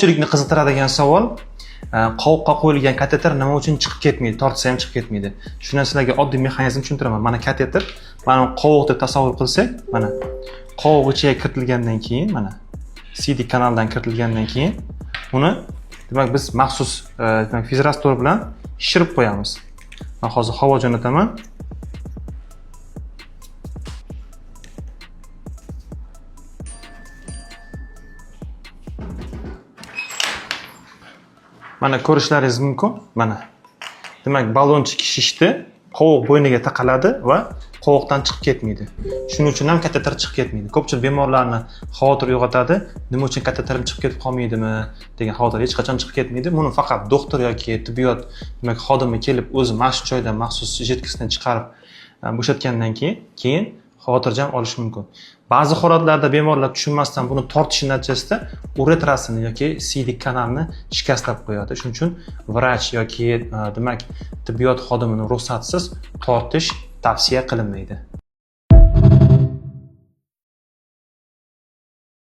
ko'pchilikni qiziqtiradigan savol, qovoqqa qo'yilgan kateter nima uchun chiqib ketmaydi, tortsa ham chiqib ketmaydi. Shundan sizlarga oddiy mexanizm tushuntiraman. Mana kateter, mana qovoq deb tasavvur qilsak, mana qovoq ichiga kiritilgandan keyin, mana CD kanaldan kiritilgandan keyin uni demak biz maxsus demak fizrastor bilan shishirib qo'yamiz. Men hozir havo jo'nataman. Mana ko'rishlaringiz mumkin. Mana. Demak, ballonchik shishdi, qovoq bo'yniga taqaladi va qovoqdan chiqib ketmaydi. Shuning uchun ham kateter chiqib ketmaydi. Ko'pchilik bemorlarni xavotir uyg'otadi. Nima uchun kateterim chiqib ketib qolmaydimi degan xavotir hech qachon chiqib ketmaydi. Buni faqat doktor yoki tibbiyot demak xodimi kelib o'zi maxsus joydan maxsus jetkasini chiqarib bo'shatgandan keyin xotirjam olish mumkin. Ba'zi holatlarda bemorlar tushunmasdan buni tortishi natijasida uretrasini yoki siydik kanalni shikastlab qo'yadi. Shuning uchun vrach yoki demak tibbiyot xodimining ruxsatisiz tortish tavsiya qilinmaydi.